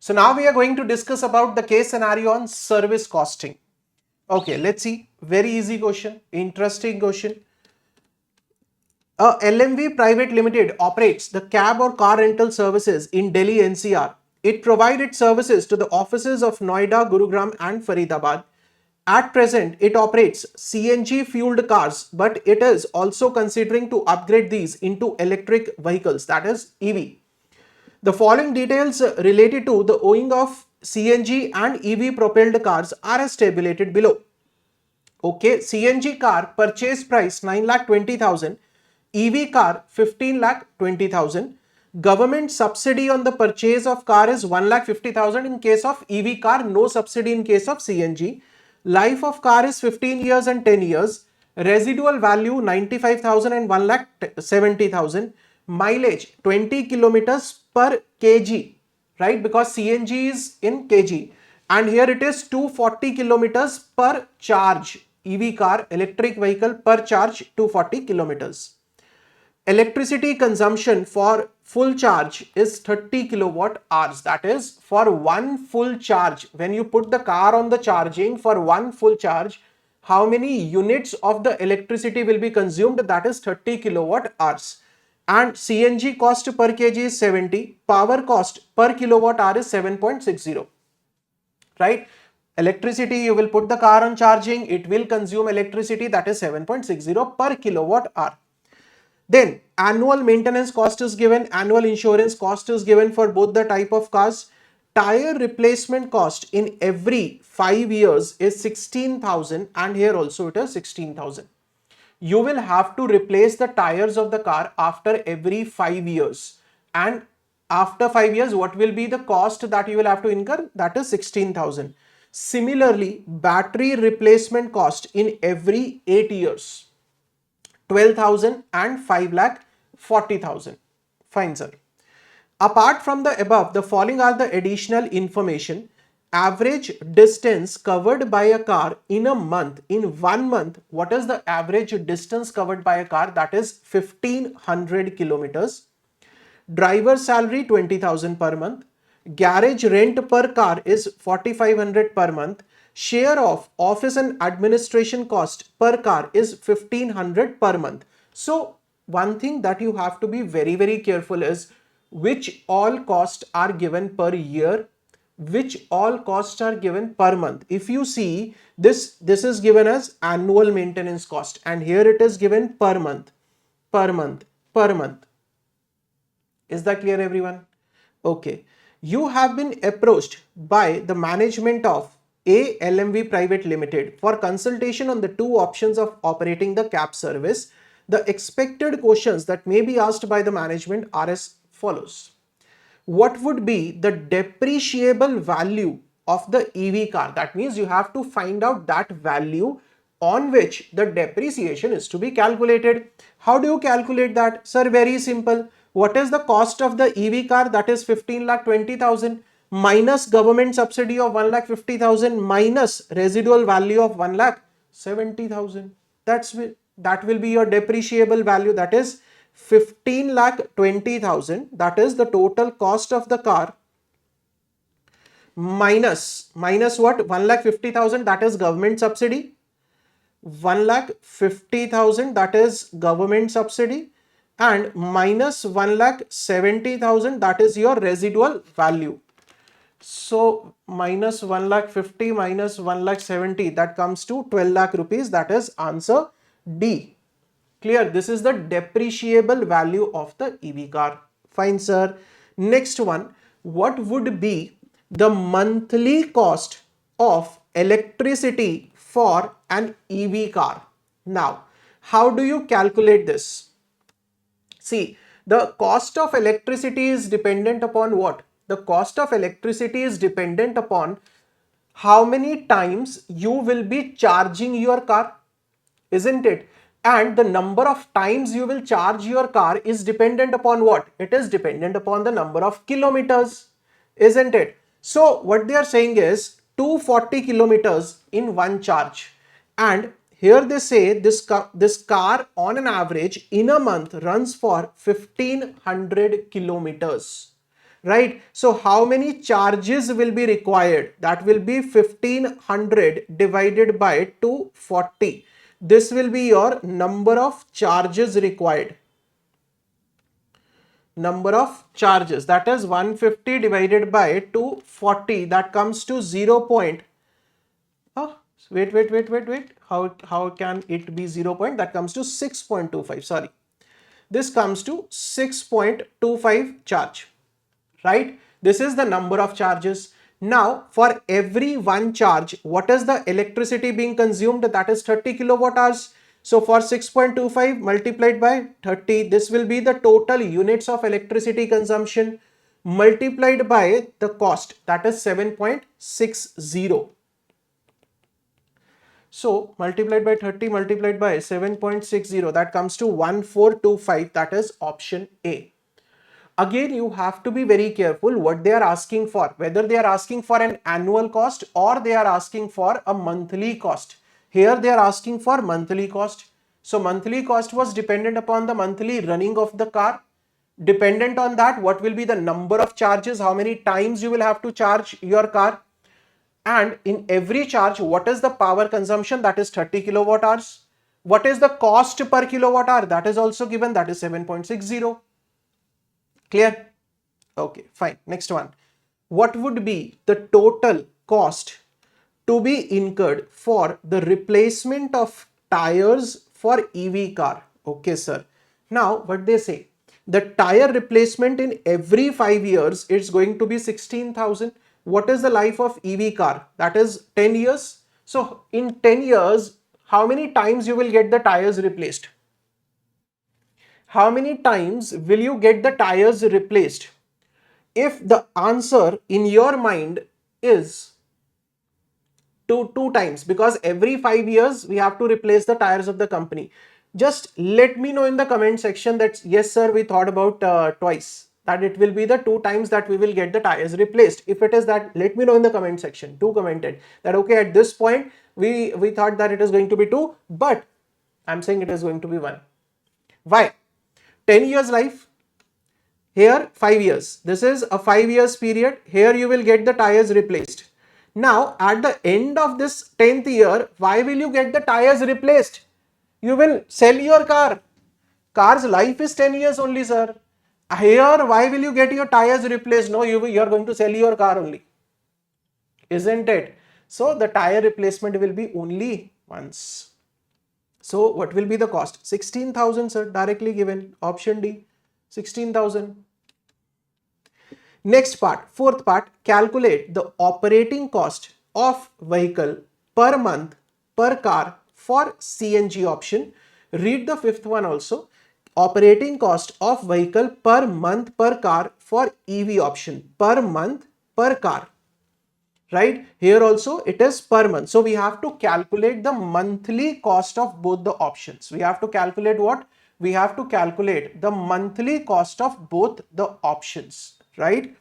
So now we are going to discuss about the case scenario on service costing. Okay, let's see. Very easy question, interesting question. A LMV Private Limited operates the cab or car rental services in Delhi NCR. It provided services to the offices of Noida, Gurugram and Faridabad. At present, it operates CNG fueled cars, but it is also considering to upgrade these into electric vehicles, that is EV. The following details related to the owing of CNG and EV propelled cars are as tabulated below. Okay, CNG car purchase price 9,20,000, EV car 15,20,000. Government subsidy on the purchase of car is 1,50,000 in case of EV car, no subsidy in case of CNG. Life of car is 15 years and 10 years. Residual value 95,000 and 1,70,000. Mileage 20 kilometers per kg, right? Because CNG is in kg. And here it is 240 kilometers per charge. EV car, electric vehicle per charge 240 kilometers. Electricity consumption for full charge is 30 kilowatt hours. That is for one full charge. When you put the car on the charging for one full charge, how many units of the electricity will be consumed? That is 30 kilowatt hours. And CNG cost per kg is 70. Power cost per kilowatt hour is 7.60. Right? Electricity, you will put the car on charging, it will consume electricity, that is 7.60 per kilowatt hour. Then annual maintenance cost is given, annual insurance cost is given for both the type of cars. Tire replacement cost in every 5 years is 16,000 and here also it is 16,000. You will have to replace the tires of the car after every 5 years, and after 5 years what will be the cost that you will have to incur? That is 16,000. Similarly, battery replacement cost in every 8 years, 12,000 and 5,40,000. Fine, sir. Apart from the above, the following are the additional information. Average distance covered by a car in a month. In 1 month, what is the average distance covered by a car? That is 1500 kilometers. Driver salary 20,000 per month. Garage rent per car is 4,500 per month. Share of office and administration cost per car is 1,500 per month. So one thing that you have to be very careful is which all costs are given per year, which all costs are given per month. If you see this is given as annual maintenance cost and here it is given per month, per month, per month. Is that clear, everyone? Okay. You have been approached by the management of a LMV Private Limited for consultation on the two options of operating the cab service. The expected questions that may be asked by the management are as follows. What would be the depreciable value of the EV car? That means you have to find out that value on which the depreciation is to be calculated. How do you calculate that? Sir, very simple. What is the cost of the EV car? That is 15,20,000 minus government subsidy of 1,50,000 minus residual value of 1,70,000. That will be your depreciable value. That is 15,20,000. That is the total cost of the car minus what? 1,50,000. That is government subsidy. 1,50,000, that is government subsidy, and minus 1,70,000, that is your residual value. So minus 1,50,000 minus 1,70,000, that comes to 12 lakh rupees. That is answer D. Clear? This is the depreciable value of the EV car. Fine, sir. Next one, what would be the monthly cost of electricity for an EV car? Now, how do you calculate this? See, the cost of electricity is dependent upon what? The cost of electricity is dependent upon how many times you will be charging your car, isn't it? And the number of times you will charge your car is dependent upon what? It is dependent upon the number of kilometers, isn't it? So what they are saying is 240 kilometers in one charge, and here they say this car on an average in a month runs for 1500 kilometers. right? So how many charges will be required? That will be 1500 divided by 240. This will be your number of charges required. Number of charges, that is 150 divided by 240, that comes to 0. Oh, wait. How can it be 0 point? That comes to 6.25. Sorry. This comes to 6.25 charge, right? This is the number of charges. Now, for every one charge, what is the electricity being consumed? That is 30 kilowatt hours. So for 6.25 multiplied by 30, this will be the total units of electricity consumption multiplied by the cost, that is 7.60. So multiplied by 30 multiplied by 7.60, that comes to 1425, that is option A. Again, you have to be very careful what they are asking for, whether they are asking for an annual cost or they are asking for a monthly cost. Here they are asking for monthly cost. So monthly cost was dependent upon the monthly running of the car. Dependent on that, what will be the number of charges, how many times you will have to charge your car. And in every charge, what is the power consumption? That is 30 kilowatt hours. What is the cost per kilowatt hour? That is also given, that is 7.60. Clear? Okay, fine. Next one. What would be the total cost to be incurred for the replacement of tires for EV car? Okay, sir. Now, what they say, the tire replacement in every 5 years is going to be 16,000. What is the life of EV car? That is 10 years. So, in 10 years, how many times you will get the tires replaced? How many times will you get the tires replaced? If the answer in your mind is two times, because every 5 years we have to replace the tires of the company, just let me know in the comment section that yes sir, we thought about twice, that it will be the 2 times that we will get the tires replaced. If it is that, let me know in the comment section. 2 commented that okay, at this point we thought that it is going to be 2, but I'm saying it is going to be 1. Why? 10 years life, here 5 years. This is a 5 years period. Here you will get the tires replaced. Now at the end of this 10th year, why will you get the tires replaced? You will sell your car. Car's life is 10 years only, sir. Here, why will you get your tires replaced? No, you are going to sell your car only. Isn't it? So the tire replacement will be only once. So what will be the cost? 16,000, sir, directly given. Option D, 16,000. Next part, fourth part, calculate the operating cost of vehicle per month per car for CNG option. Read the fifth one also. Operating cost of vehicle per month per car for EV option. Per month per car. Right? Here also it is per month. So we have to calculate the monthly cost of both the options. We have to calculate what? We have to calculate the monthly cost of both the options. Right?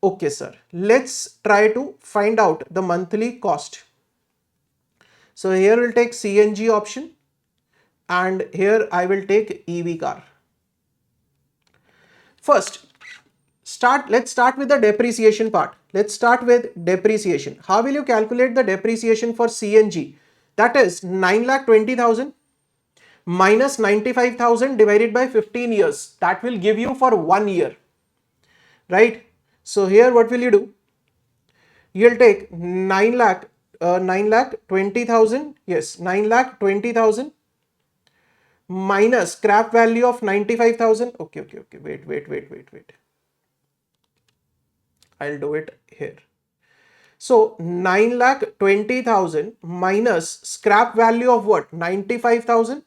Okay, sir. Let's try to find out the monthly cost. So here we'll take CNG option and here I will take EV car. First, let's start with the depreciation part. Let's start with depreciation. How will you calculate the depreciation for CNG? That is 9,20,000 minus 95,000 divided by 15 years. That will give you for 1 year. Right? So here what will you do? You'll take 9,20,000. Yes, 9,20,000 minus scrap value of 95,000. Okay. Wait. I'll do it here. So 9,20,000 minus scrap value of what? 95,000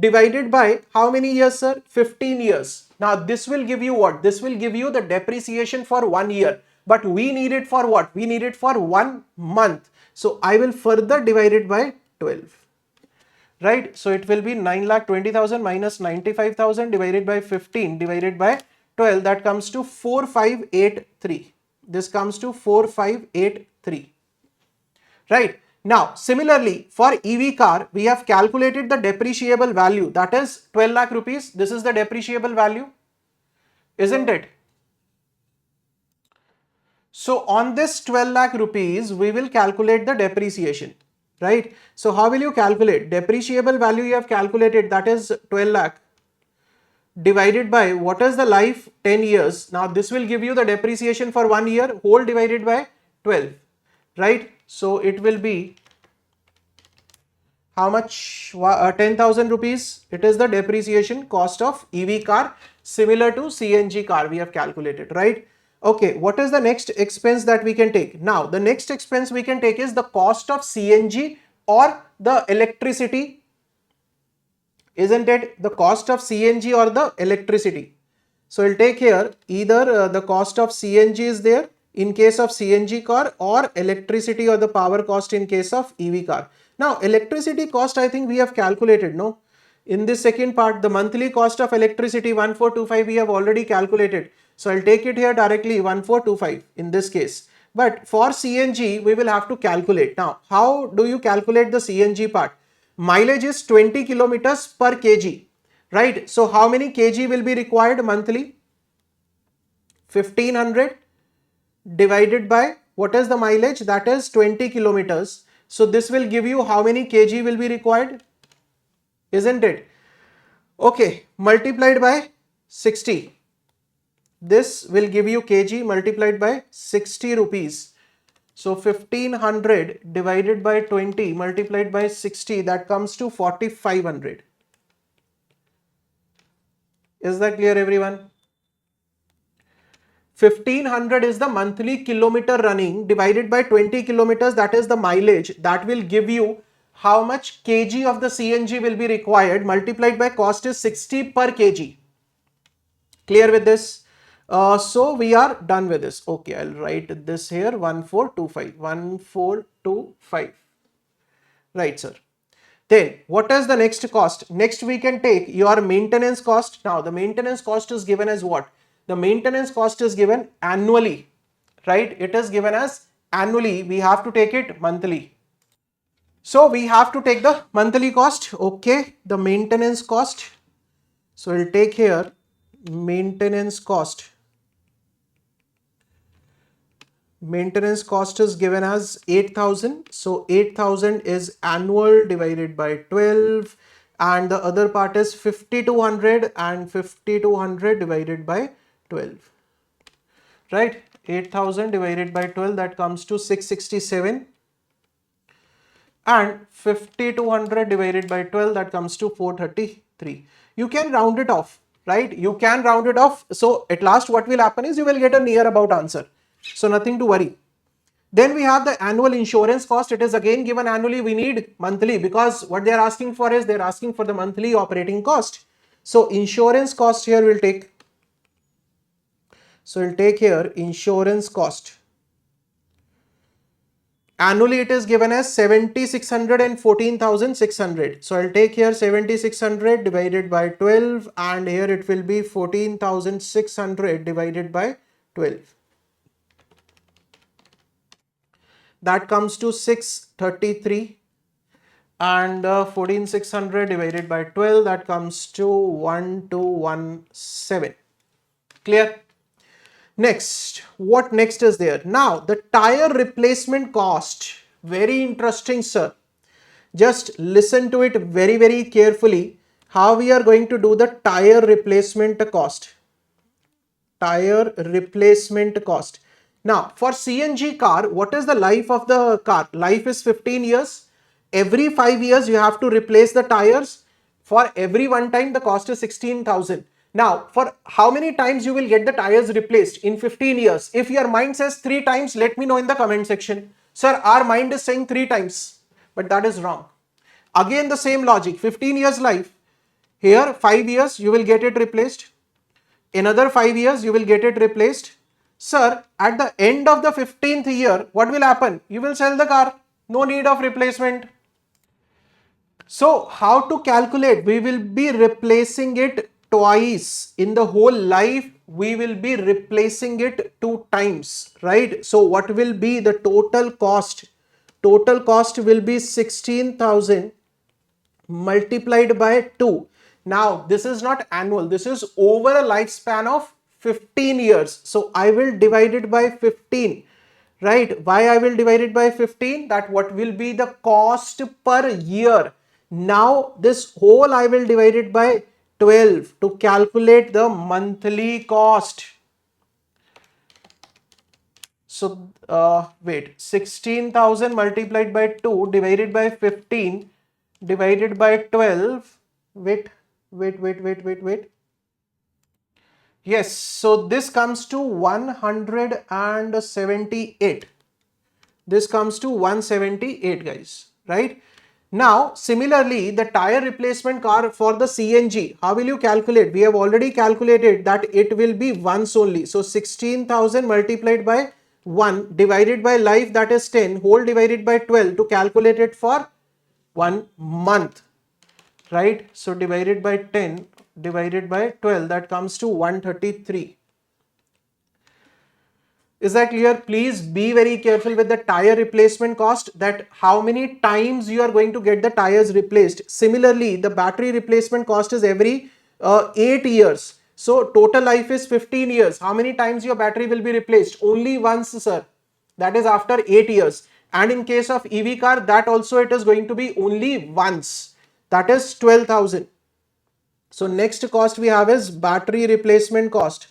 divided by how many years, sir? 15 years. Now this will give you what? This will give you the depreciation for 1 year. But we need it for what? We need it for 1 month. So I will further divide it by 12. Right? So it will be 9,20,000 minus 95,000 divided by 15 divided by 12. That comes to 4583. This comes to 4583. Right? Now, similarly, for EV car, we have calculated the depreciable value. That is 12 lakh rupees. This is the depreciable value. Isn't it? So on this 12 lakh rupees, we will calculate the depreciation, right? So how will you calculate? Depreciable value you have calculated, that is 12 lakh divided by what is the life? 10 years. Now this will give you the depreciation for 1 year, whole divided by 12, right? So it will be how much? 10,000 rupees. It is the depreciation cost of EV car, similar to CNG car we have calculated, right? Okay, what is the next expense that we can take? Now, the next expense we can take is the cost of CNG or the electricity. Isn't it the cost of CNG or the electricity? So we'll take here either the cost of CNG is there in case of CNG car, or electricity or the power cost in case of EV car. Now electricity cost, I think we have calculated, no? In this second part, the monthly cost of electricity 1425 we have already calculated. So I'll take it here directly 1425 in this case. But for CNG we will have to calculate. Now how do you calculate the CNG part? Mileage is 20 kilometers per kg, right? So how many kg will be required monthly? 1500 divided by what is the mileage? That is 20 kilometers. So this will give you how many kg will be required, isn't it? Okay, multiplied by 60. This will give you kg multiplied by 60 rupees. So 1500 divided by 20 multiplied by 60, that comes to 4500. Is that clear, everyone? 1500 is the monthly kilometer running divided by 20 kilometers, that is the mileage. That will give you how much kg of the CNG will be required, multiplied by cost is 60 per kg. Clear with this? So we are done with this. Okay, I'll write this here 1425. 1425. Right, sir. Then what is the next cost? Next we can take your maintenance cost. Now the maintenance cost is given as what? The maintenance cost is given annually, right? It is given as annually. We have to take it monthly. So we have to take the monthly cost. Okay, the maintenance cost. So we'll take here maintenance cost. Maintenance cost is given as 8,000. So 8,000 is annual divided by 12, and the other part is 5,200, and 5,200 divided by 12, right? 8,000 divided by 12, that comes to 667, and 5,200 divided by 12, that comes to 433. You can round it off, right? You can round it off. So at last what will happen is you will get a near about answer. So nothing to worry. Then we have the annual insurance cost. It is again given annually. We need monthly, because what they are asking for is they are asking for the monthly operating cost. So insurance cost here we'll take. So we'll take here insurance cost. Annually it is given as 7,600 and 14,600. So I'll take here 7,600 divided by 12, and here it will be 14,600 divided by 12. That comes to 633, and 14,600 divided by 12, that comes to 1217. Clear? Next, what next is there? Now the tire replacement cost. Very interesting, sir. Just listen to it very, very carefully. How we are going to do the tire replacement cost. Tire replacement cost. Now for CNG car, what is the life of the car? Life is 15 years. Every 5 years you have to replace the tires. For every one time the cost is 16,000. Now for how many times you will get the tires replaced in 15 years? If your mind says 3 times, let me know in the comment section. Sir, our mind is saying 3 times, but that is wrong. Again the same logic, 15 years life. Here 5 years you will get it replaced. Another 5 years you will get it replaced. Sir, at the end of the 15th year, what will happen? You will sell the car. No need of replacement. So how to calculate? We will be replacing it twice. In the whole life, we will be replacing it 2 times, right? So what will be the total cost? Total cost will be 16,000 multiplied by 2. Now this is not annual. This is over a lifespan of 15 years. So I will divide it by 15. right? Why I will divide it by 15? That what will be the cost per year. Now this whole I will divide it by 12 to calculate the monthly cost. So wait, 16,000 multiplied by 2 divided by 15 divided by 12. Wait. Yes, so this comes to 178. This comes to 178, guys, right? Now, similarly, the tire replacement car for the CNG, how will you calculate? We have already calculated that it will be once only. So, 16,000 multiplied by 1 divided by life, that is 10, whole divided by 12 to calculate it for 1 month, right? So, divided by 10 divided by 12, that comes to 133. Is that clear? Please be very careful with the tire replacement cost, that how many times you are going to get the tires replaced. Similarly, the battery replacement cost is every 8 years. So total life is 15 years. How many times your battery will be replaced? Only once, sir. That is after 8 years. And in case of EV car, that also it is going to be only once. That is 12,000. So next cost we have is battery replacement cost.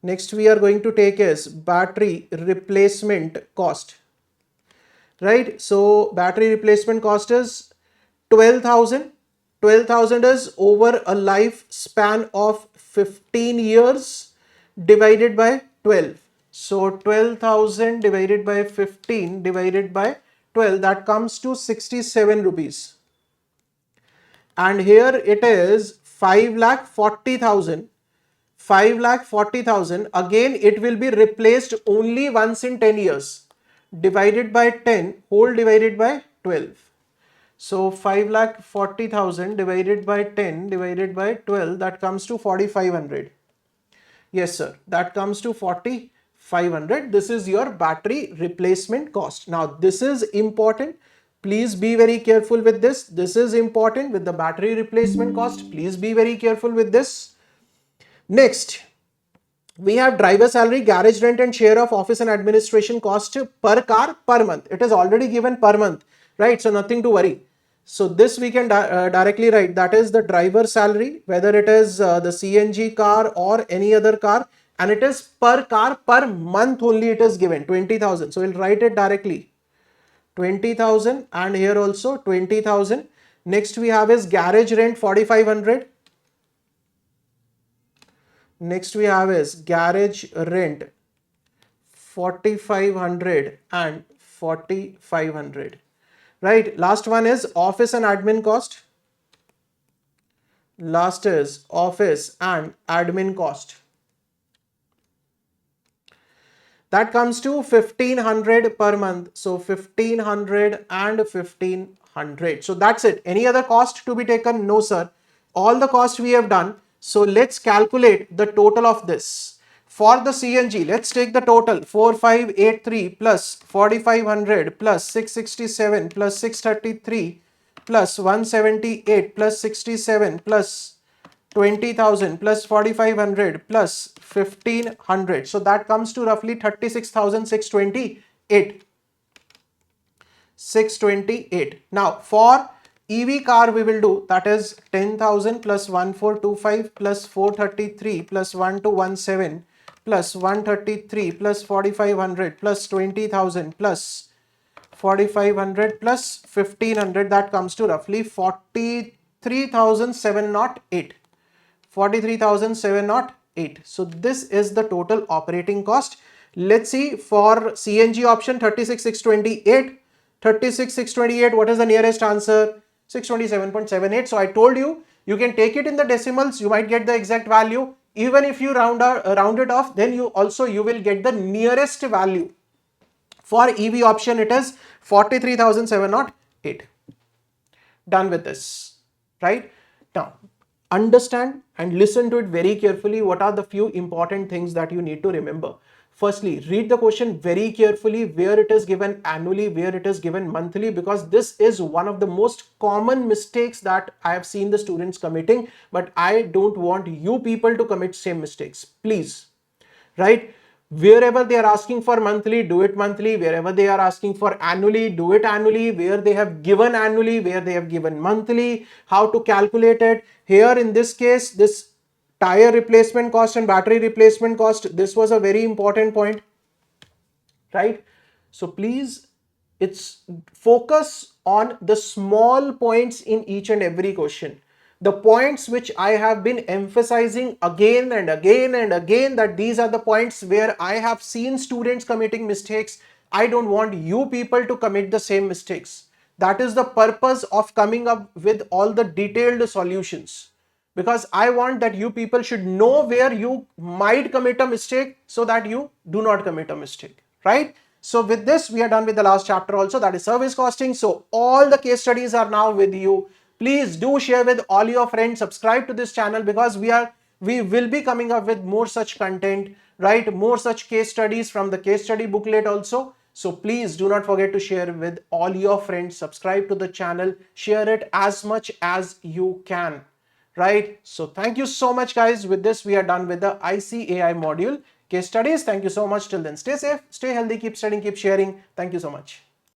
Next we are going to take is battery replacement cost, right? So battery replacement cost is 12,000. 12,000 is over a lifespan of 15 years divided by 12. So 12,000 divided by 15 divided by 12, that comes to 67 rupees. And here it is 5,40,000. 5,40,000, again it will be replaced only once in 10 years, divided by 10, whole divided by 12. So 5,40,000 divided by 10 divided by 12, that comes to 4,500. Yes sir, that comes to 4,500. This is your battery replacement cost. Now this is important. Please be very careful with this. This is important with the battery replacement cost. Please be very careful with this. Next, we have driver salary, garage rent and share of office and administration cost per car per month. It is already given per month, right? So nothing to worry. So this we can directly write, that is the driver salary, whether it is the CNG car or any other car, and it is per car per month only it is given, 20,000. So we'll write it directly, 20,000, and here also 20,000. Next we have is garage rent 4,500. Next we have is garage rent 4,500 and 4,500, right? Last one is office and admin cost. Last is office and admin cost. That comes to 1,500 per month. So 1,500 and 1,500. So that's it. Any other cost to be taken? No, sir. All the cost we have done. So let's calculate the total of this. For the CNG, let's take the total 4,583 plus 4,500 plus 667 plus 633 plus 178 plus 67 plus 20,000 plus 4,500 plus 1,500. So that comes to roughly 36,628. 628. Now for EV car we will do, that is 10,000 plus 1,425 plus 433 plus 1,217 plus 133 plus 4,500 plus 20,000 plus 4,500 plus 1,500. That comes to roughly 43,708. 43,708. So this is the total operating cost. Let's see for CNG option 36,628. 36,628, what is the nearest answer? 627.78. So I told you, you can take it in the decimals, you might get the exact value. Even if you round it off, then you will get the nearest value. For EV option, it is 43,708. Done with this, right? Now, understand and listen to it very carefully. What are the few important things that you need to remember? Firstly, read the question very carefully, where it is given annually, where it is given monthly, because this is one of the most common mistakes that I have seen the students committing, but I don't want you people to commit same mistakes, please, right? Wherever they are asking for monthly, do it monthly. Wherever they are asking for annually, do it annually. Where they have given annually, where they have given monthly, how to calculate it. Here in this case, this tire replacement cost and battery replacement cost, this was a very important point, right? So please, it's focus on the small points in each and every question. The points which I have been emphasizing again and again and again, that these are the points where I have seen students committing mistakes. I don't want you people to commit the same mistakes. That is the purpose of coming up with all the detailed solutions, because I want that you people should know where you might commit a mistake so that you do not commit a mistake, right? So with this, we are done with the last chapter also, that is service costing. So all the case studies are now with you. Please do share with all your friends, subscribe to this channel, because we will be coming up with more such content, right? More such case studies from the case study booklet also. So please do not forget to share with all your friends, subscribe to the channel, share it as much as you can, right? So thank you so much, guys. With this, we are done with the ICAI module case studies. Thank you so much. Till then, stay safe, stay healthy, keep studying, keep sharing. Thank you so much.